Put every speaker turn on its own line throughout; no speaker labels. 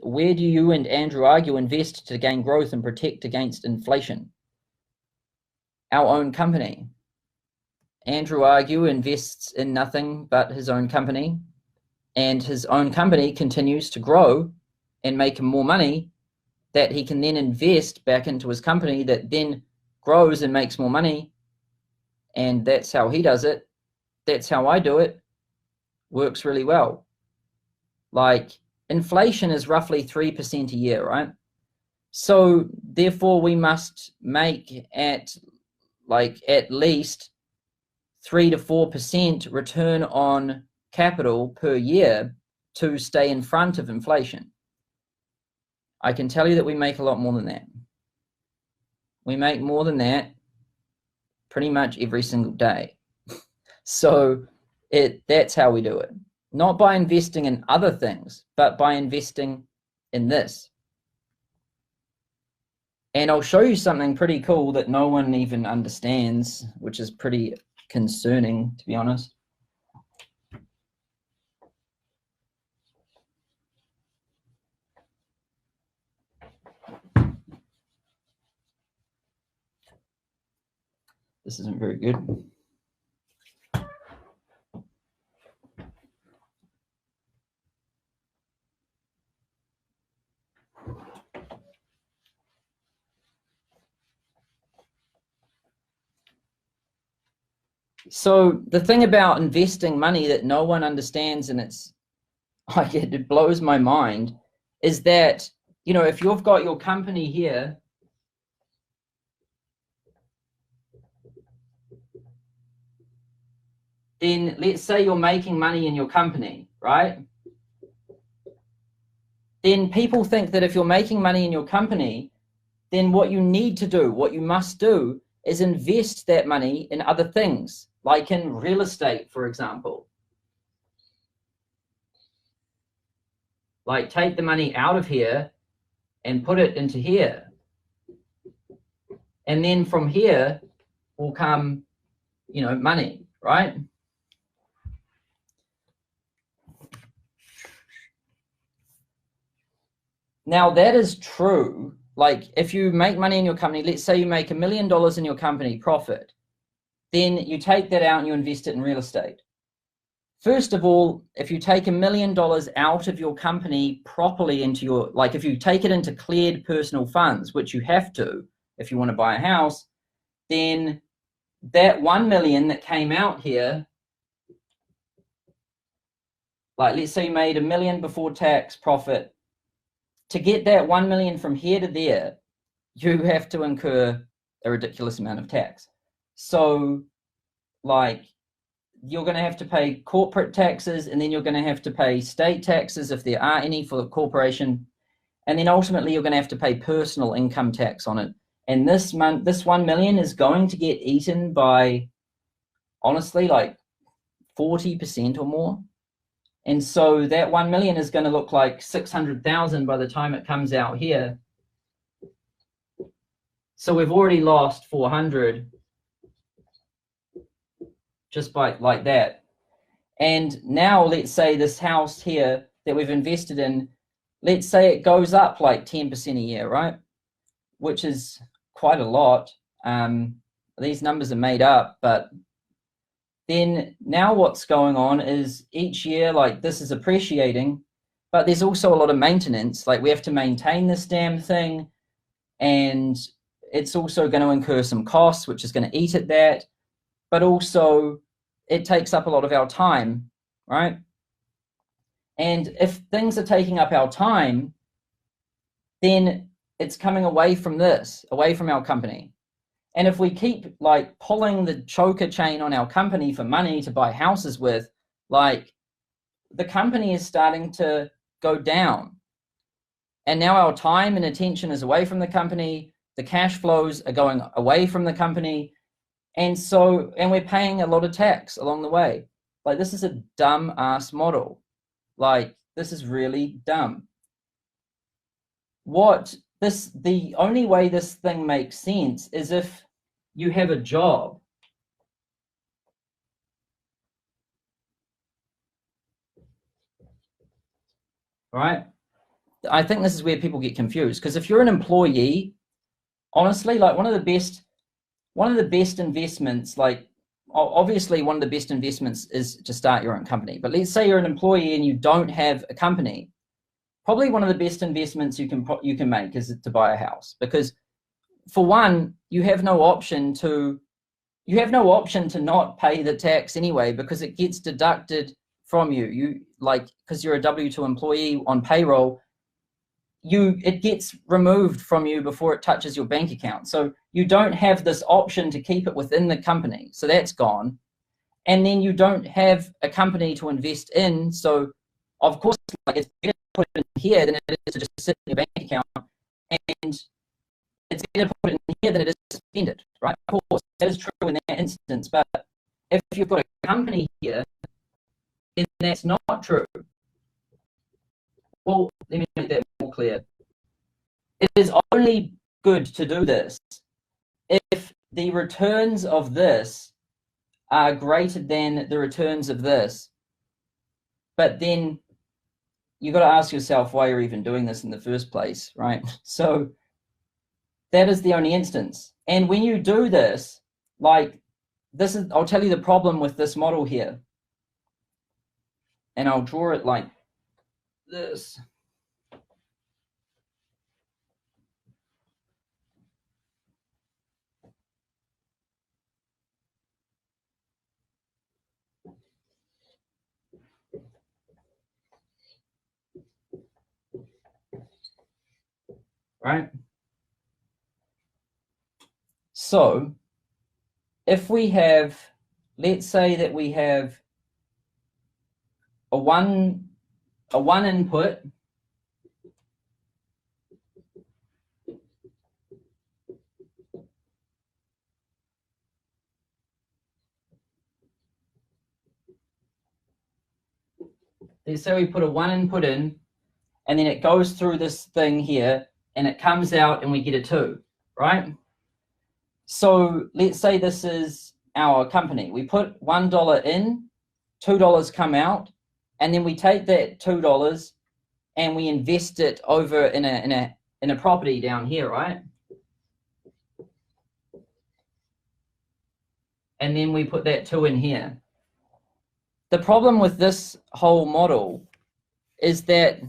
where do you and Andrew Argue invest to gain growth and protect against inflation? Our own company. Andrew Argue invests in nothing but his own company, and his own company continues to grow and make him more money that he can then invest back into his company that then grows and makes more money. And that's how he does it. That's how I do it. Works really well. Like, inflation is roughly 3% a year, right? So therefore we must make at least 3 to 4% return on capital per year to stay in front of inflation. I can tell you that we make a lot more than that. We make more than that pretty much every single day. So that's how we do it. Not by investing in other things, but by investing in this. And I'll show you something pretty cool that no one even understands, which is pretty concerning, to be honest. This isn't very good. So the thing about investing money that no one understands, and it's like it blows my mind, is that, you know, if you've got your company here, then let's say you're making money in your company, right? Then people think that if you're making money in your company, then what you need to do, what you must do, is invest that money in other things, like in real estate, for example. Like, take the money out of here and put it into here. And then from here will come, you know, money, right? Now that is true. Like, if you make money in your company, let's say you make $1 million in your company profit, then you take that out and you invest it in real estate. First of all, if you take $1 million out of your company properly into your, like if you take it into cleared personal funds, which you have to if you want to buy a house, then that 1 million that came out here, like let's say you made $1 million before tax profit, to get that 1 million from here to there, you have to incur a ridiculous amount of tax. So like, you're going to have to pay corporate taxes, and then you're going to have to pay state taxes if there are any for the corporation. And then ultimately you're going to have to pay personal income tax on it. And this month, this 1 million is going to get eaten by, honestly, like 40% or more. And so that 1 million is going to look like 600,000 by the time it comes out here. So we've already lost 400 just by like that. And now let's say this house here that we've invested in, let's say it goes up like 10% a year, right? Which is quite a lot. These numbers are made up, but then now what's going on is each year, like this is appreciating, but there's also a lot of maintenance. Like we have to maintain this damn thing, and it's also going to incur some costs, which is going to eat at that. But also it takes up a lot of our time, right? And if things are taking up our time, then it's coming away from this, away from our company. And if we keep like pulling the choker chain on our company for money to buy houses with, like the company is starting to go down. And now our time and attention is away from the company. The cash flows are going away from the company. And we're paying a lot of tax along the way. Like, this is a dumb ass model. Like, this is really dumb. The only way this thing makes sense is if you have a job. Right? I think this is where people get confused, because if you're an employee, honestly, like one of the best investments, like obviously one of the best investments is to start your own company. But let's say you're an employee and you don't have a company. Probably one of the best investments you can make is to buy a house, because for one, you have no option to not pay the tax anyway, because it gets deducted from you. Because you're a W-2 employee on payroll, it gets removed from you before it touches your bank account. So you don't have this option to keep it within the company. So that's gone. And then you don't have a company to invest in. So of course, like, it's better to put it in here than it is to just sit in your bank account. And it's better to put it in here than it is to spend it, right? Of course, that is true in that instance. But if you've got a company here, then that's not true. Well, let me make that more clear. It is only good to do this if the returns of this are greater than the returns of this. But then you got to ask yourself why you're even doing this in the first place, right? So that is the only instance. And when you do this, like this is, I'll tell you the problem with this model here. And I'll draw it like this. Right? So if we have, let's say that we have a one input, let's say we put a one input in, and then it goes through this thing here, and it comes out and we get a 2, right? So let's say this is our company. We put $1 in, $2 come out, and then we take that $2 and we invest it over in a property down here, right? And then we put that 2 in here. The problem with this whole model is that,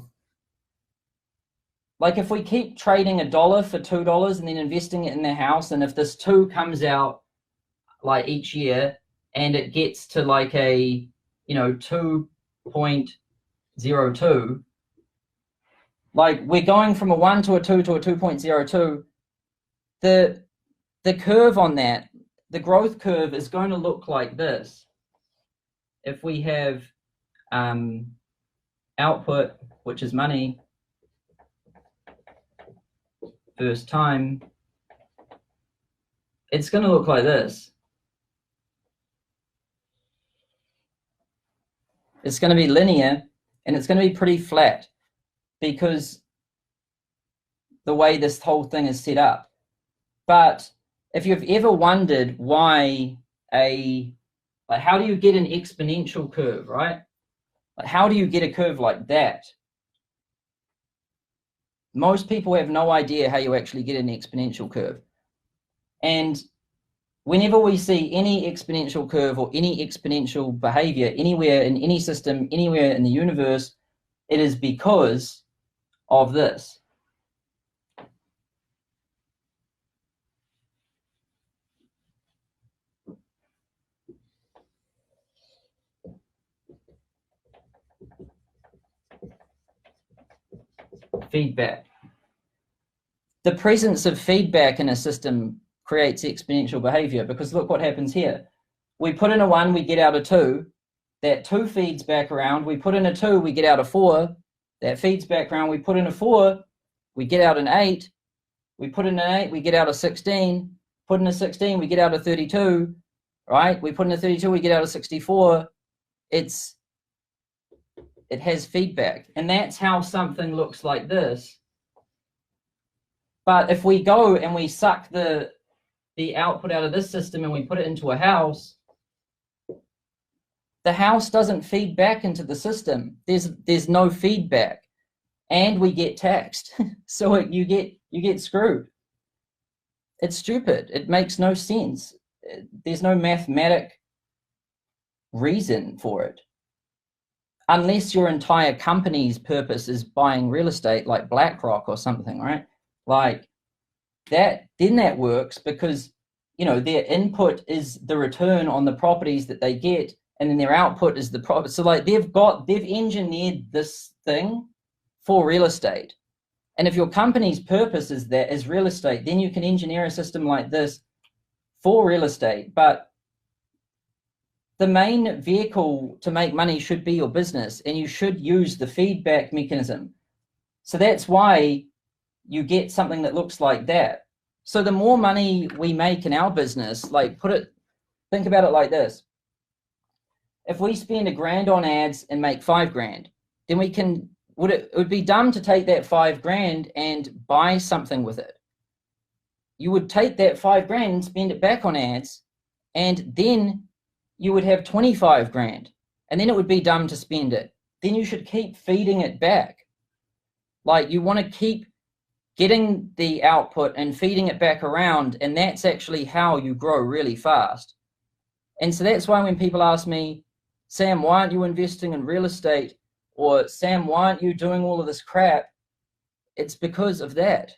like, if we keep trading $1 for $2 and then investing it in the house, and if this 2 comes out like each year and it gets to like a 2.02, like we're going from a 1 to a 2 to a 2.02, the curve on that, the growth curve is going to look like this. If we have output, which is money, first time, it's going to look like this. It's going to be linear, and it's going to be pretty flat, because the way this whole thing is set up. But if you've ever wondered why like how do you get an exponential curve, right? Like how do you get a curve like that? Most people have no idea how you actually get an exponential curve. And whenever we see any exponential curve or any exponential behavior anywhere in any system, anywhere in the universe, it is because of this. Feedback. The presence of feedback in a system creates exponential behavior, because look what happens here. We put in a 1, we get out a 2. That 2 feeds back around. We put in a 2, we get out a 4. That feeds back around. We put in a 4, we get out an 8. We put in an 8, we get out a 16. Put in a 16, we get out a 32. Right? We put in a 32, we get out a 64. It has feedback, and that's how something looks like this. But if we go and we suck the output out of this system and we put it into a house, the house doesn't feed back into the system. There's no feedback. and we get taxed. So you get screwed. It's stupid. It makes no sense. There's no mathematic reason for it. Unless your entire company's purpose is buying real estate, like BlackRock or something, right? Like that, then that works, because their input is the return on the properties that they get, and then their output is the profit. So like they've engineered this thing for real estate. And if your company's purpose is real estate, then you can engineer a system like this for real estate. But the main vehicle to make money should be your business, and you should use the feedback mechanism. So that's why you get something that looks like that. So the more money we make in our business, think about it like this. If we spend $1,000 on ads and make $5,000, then it would be dumb to take that $5,000 and buy something with it. You would take that $5,000 and spend it back on ads, and then you would have $25,000, and then it would be dumb to spend it. Then you should keep feeding it back. Like, you want to keep getting the output and feeding it back around, and that's actually how you grow really fast. And so that's why when people ask me, Sam, why aren't you investing in real estate? Or Sam, why aren't you doing all of this crap? It's because of that.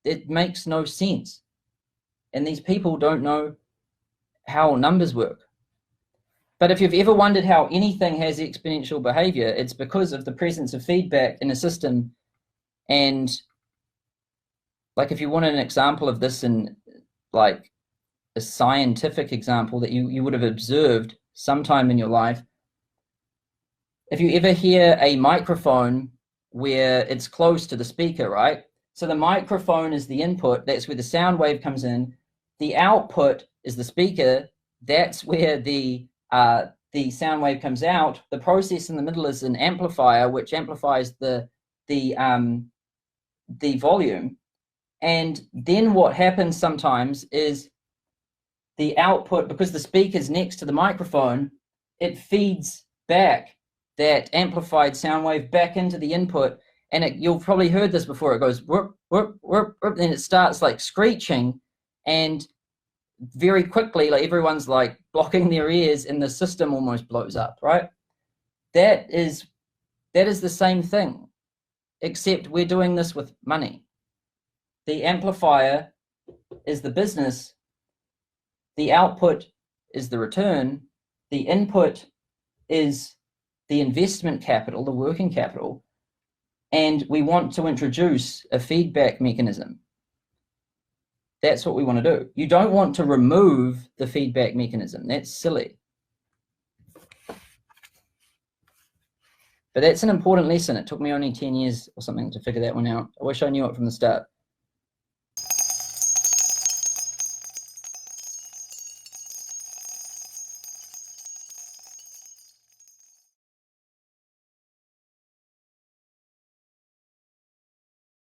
It makes no sense. And these people don't know how numbers work. But if you've ever wondered how anything has exponential behavior, it's because of the presence of feedback in a system. And like, if you want an example of this in like a scientific example that you would have observed sometime in your life, if you ever hear a microphone where it's close to the speaker, right? So the microphone is the input, that's where the sound wave comes in. The output is the speaker, that's where the sound wave comes out. The process in the middle is an amplifier, which amplifies the volume. And then what happens sometimes is the output, because the speaker's next to the microphone, it feeds back that amplified sound wave back into the input. And you've probably heard this before. It goes whoop, whoop, whoop, whoop, then it starts like screeching, and very quickly, like, everyone's like blocking their ears, and the system almost blows up, right? That is the same thing, except we're doing this with money. The amplifier is the business, the output is the return, the input is the investment capital, the working capital, and we want to introduce a feedback mechanism. That's what we want to do. You don't want to remove the feedback mechanism. That's silly. But that's an important lesson. It took me only 10 years or something to figure that one out. I wish I knew it from the start.